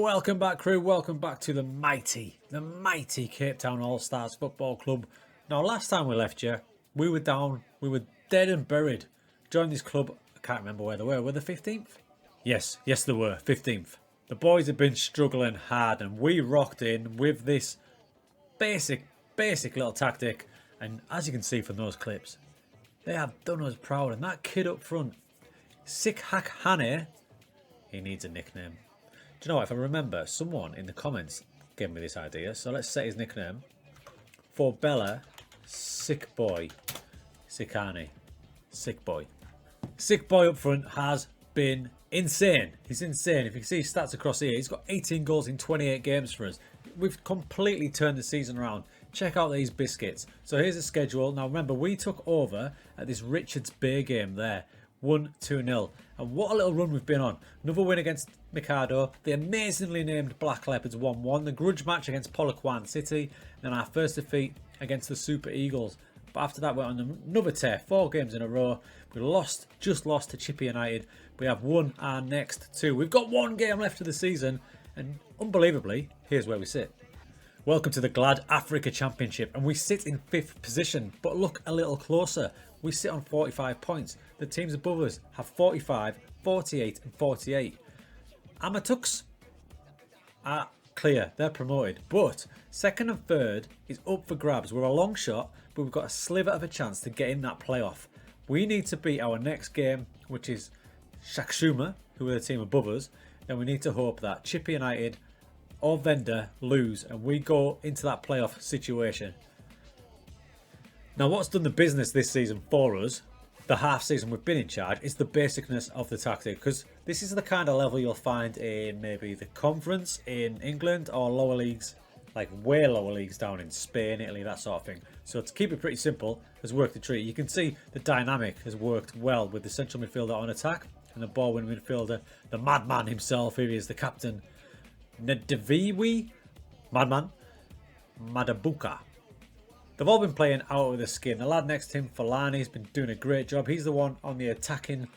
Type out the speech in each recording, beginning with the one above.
Welcome back, crew. Welcome back to the mighty Cape Town All-Stars Football Club. Now, last time we left you, we were down, we were dead and buried. Joined this club, I can't remember where they were the 15th? Yes, they were, 15th. The boys had been struggling hard and we rocked in with this basic little tactic. And as you can see from those clips, they have done us proud. And that kid up front, Sick Hack Hane, he needs a nickname. Do you know what? If I remember, someone in the comments gave me this idea. So let's set his nickname. For Bella, Sick Boy. Sickani. Sick Boy. Sick Boy up front has been insane. He's insane. If you can see his stats across here, he's got 18 goals in 28 games for us. We've completely turned the season around. Check out these biscuits. So here's the schedule. Now remember, we took over at this Richards Bay game there. 1-2-0. And what a little run we've been on. Another win against Mikado. The amazingly named Black Leopards 1-1. The grudge match against Polokwane City. And then our first defeat against the Super Eagles. But after that, we're on another tear. 4 games in a row. We just lost to Chippy United. We have won our next 2. We've got 1 game left of the season. And unbelievably, here's where we sit. Welcome to the Glad Africa Championship. And we sit in 5th position. But look a little closer. We sit on 45 points. The teams above us have 45, 48 and 48. Amatuks are clear. They're promoted. But 2nd and 3rd is up for grabs. We're a long shot, but we've got a sliver of a chance to get in that playoff. We need to beat our next game, which is Shakshuma, who are the team above us. Then we need to hope that Chippy United or Venda lose and we go into that playoff situation. Now, what's done the business this season for us, the half season we've been in charge, is the basicness of the tactic. Because this is the kind of level you'll find in maybe the conference in England or lower leagues, like way lower leagues down in Spain, Italy, that sort of thing. So to keep it pretty simple, has worked a treat. You can see the dynamic has worked well with the central midfielder on attack and the ball winning midfielder, the madman himself, here he is, the captain, Ndeviwi, madman, Madabuka. They've all been playing out of the skin. The lad next to him, Falani, has been doing a great job. He's the one on the attacking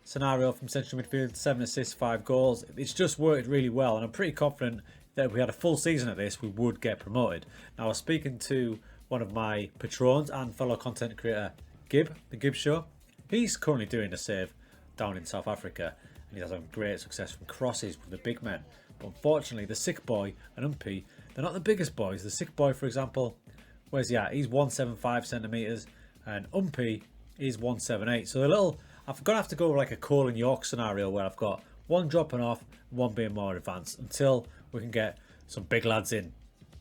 scenario from central midfield. 7 assists, 5 goals. It's just worked really well. And I'm pretty confident that if we had a full season of this, we would get promoted. Now, I was speaking to one of my patrons and fellow content creator, Gib, the Gib Show. He's currently doing a save down in South Africa. And he's having great success from crosses with the big men. But unfortunately, the Sick Boy and Umpy, they're not the biggest boys. The Sick Boy, for example, where's he at? He's 175 centimetres and Umpy is 178. So I'm going to have to go like a Cole and York scenario where I've got one dropping off, one being more advanced until we can get some big lads in.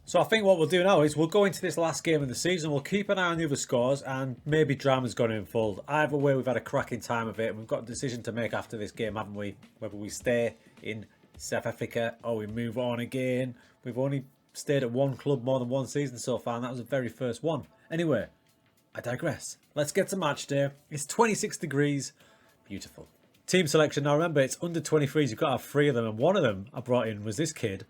So I think what we'll do now is we'll go into this last game of the season. We'll keep an eye on the other scores and maybe drama's going to unfold. Either way, we've had a cracking time of it. We've got a decision to make after this game, haven't we? Whether we stay in South Africa or we move on again. We've only stayed at one club more than one season so far, and that was the very first one. Anyway, I digress. Let's get to match day. It's 26 degrees. Beautiful. Team selection. Now remember, it's under 23s. You've got to have 3 of them, and one of them I brought in was this kid,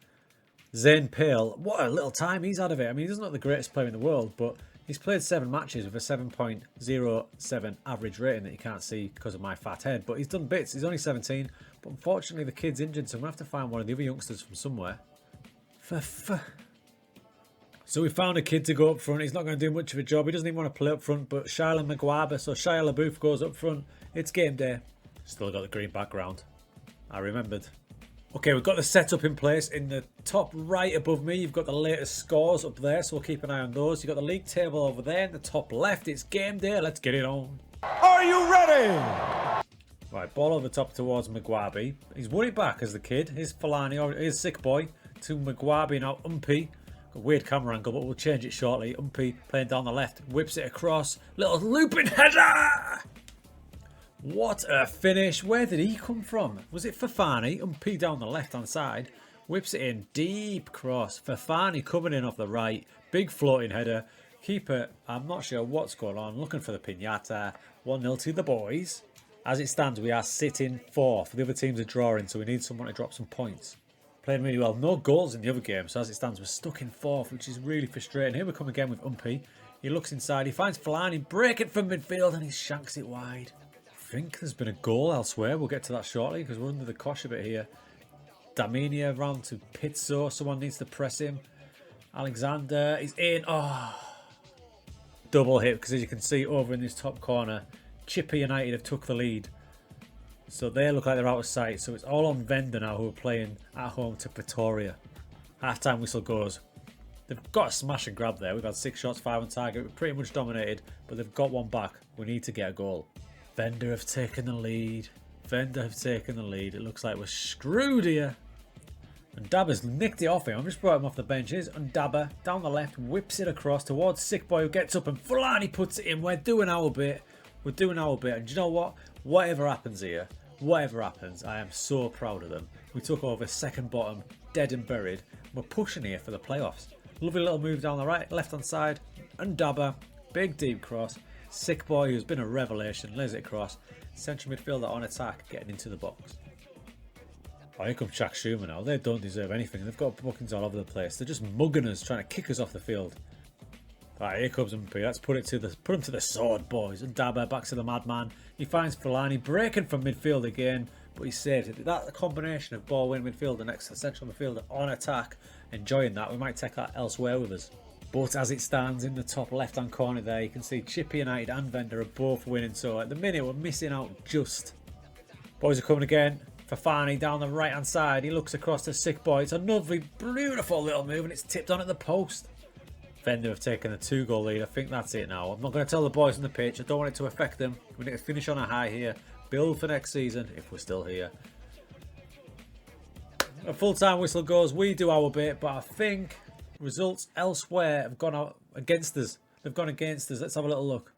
Zane Pale. What a little time he's had of it. I mean, he doesn't look the greatest player in the world, but he's played 7 matches with a 7.07 average rating that you can't see because of my fat head. But he's done bits. He's only 17, but unfortunately the kid's injured, so I'm going to have to find one of the other youngsters from somewhere. So we found a kid to go up front. He's not going to do much of a job. He doesn't even want to play up front, but Shia Magwaba, so Shia LaBeouf goes up front. It's game day. Still got the green background. I remembered. Okay, we've got the setup in place. In the top right above me, you've got the latest scores up there, so we'll keep an eye on those. You've got the league table over there. In the top left, it's game day. Let's get it on. Are you ready? Right, ball over top towards Magwabi. He's won it back as the kid. Here's Falani, or here's Sick Boy. To Magwabi now, Umpy. Got a weird camera angle, but we'll change it shortly. Umpy playing down the left, whips it across. Little looping header! What a finish. Where did he come from? Was it Fafani? Umpy down the left-hand side. Whips it in, deep cross. Fafani coming in off the right. Big floating header. Keeper, I'm not sure what's going on. Looking for the pinata. 1-0 to the boys. As it stands, we are sitting 4th. The other teams are drawing, so we need someone to drop some points. Playing really well. No goals in the other game, so as it stands, we're stuck in 4th, which is really frustrating. Here we come again with Umpy. He looks inside. He finds Falani, break it from midfield, and he shanks it wide. I think there's been a goal elsewhere. We'll get to that shortly because we're under the cosh a bit here. Daminia round to Pizzo. Someone needs to press him. Alexander is in. Oh, double hit, because as you can see over in this top corner, Chipper United have took the lead. So they look like they're out of sight. So it's all on Vendor now, who are playing at home to Pretoria. Half-time whistle goes. They've got a smash and grab there. We've had 6 shots, 5 on target. We're pretty much dominated, but they've got one back. We need to get a goal. Vendor have taken the lead. Vendor have taken the lead. It looks like we're screwed here. And Dabber's nicked it off him. I've just brought him off the benches. And Dabber, down the left, whips it across towards Sick Boy, who gets up and Fulani puts it in. We're doing our bit. We're doing our bit. And do you know what? Whatever happens here, whatever happens, I am so proud of them. We took over second bottom, dead and buried. We're pushing here for the playoffs. Lovely little move down the right, left-hand side. And Dabber, big deep cross. Sick Boy, who's been a revelation, lays it across. Central midfielder on attack, getting into the box. Oh, here comes Jack Schumer now. They don't deserve anything. They've got bookings all over the place. They're just mugging us, trying to kick us off the field. Alright, here comes MP. Let's put him to the sword, boys. And Dabber back to the madman. He finds Fulani breaking from midfield again, but he saved it. That combination of ball win midfielder next to the central midfielder on attack, enjoying that. We might take that elsewhere with us. But as it stands in the top left-hand corner there, you can see Chipper United and Vendor are both winning. So at the minute, we're missing out just. Boys are coming again. Fafani down the right-hand side. He looks across to Sick Boy. It's another beautiful little move, and it's tipped on at the post. Vendor have taken a 2-goal lead. I think that's it now. I'm not going to tell the boys on the pitch. I don't want it to affect them. We need to finish on a high here. Build for next season if we're still here. A full-time whistle goes. We do our bit, but I think results elsewhere have gone out against us. They've gone against us. Let's have a little look.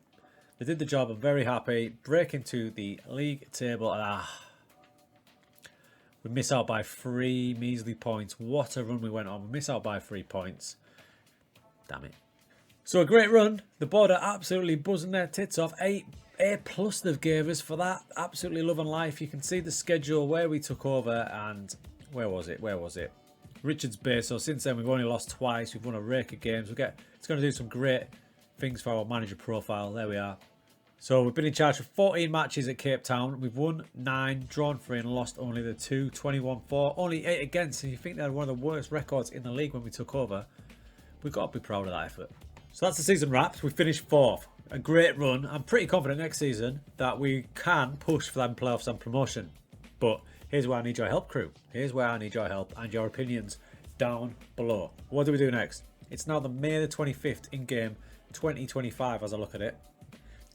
They did the job. I'm very happy. Break into the league table. We miss out by 3 measly points. What a run we went on. We miss out by 3 points. Damn it. So a great run. The board are absolutely buzzing their tits off. A+ they've gave us for that. Absolutely loving life. You can see the schedule where we took over, and where was it? Richards Bay. So since then we've only lost twice. We've won a rake of games. It's going to do some great things for our manager profile. There we are. So we've been in charge for 14 matches at Cape Town. We've won 9, drawn 3 and lost only the 2, 21-4. Only 8 against. And you think they're one of the worst records in the league when we took over. We've got to be proud of that effort. So that's the season wrapped. We finished 4th. A great run. I'm pretty confident next season that we can push for them playoffs and promotion. But here's where I need your help, crew. Here's where I need your help and your opinions down below. What do we do next? It's now the May the 25th in game 2025 as I look at it.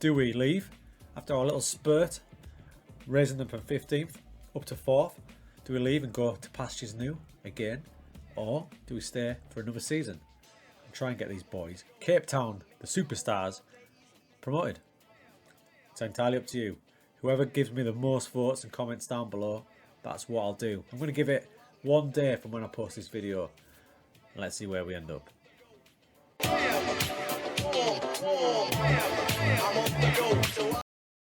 Do we leave after our little spurt, raising them from 15th up to 4th? Do we leave and go to pastures new again? Or do we stay for another season and try and get these boys, Cape Town, the superstars, promoted? It's entirely up to you. Whoever gives me the most votes and comments down below, that's what I'll do. I'm going to give it 1 day from when I post this video. And let's see where we end up. I'm on the go, so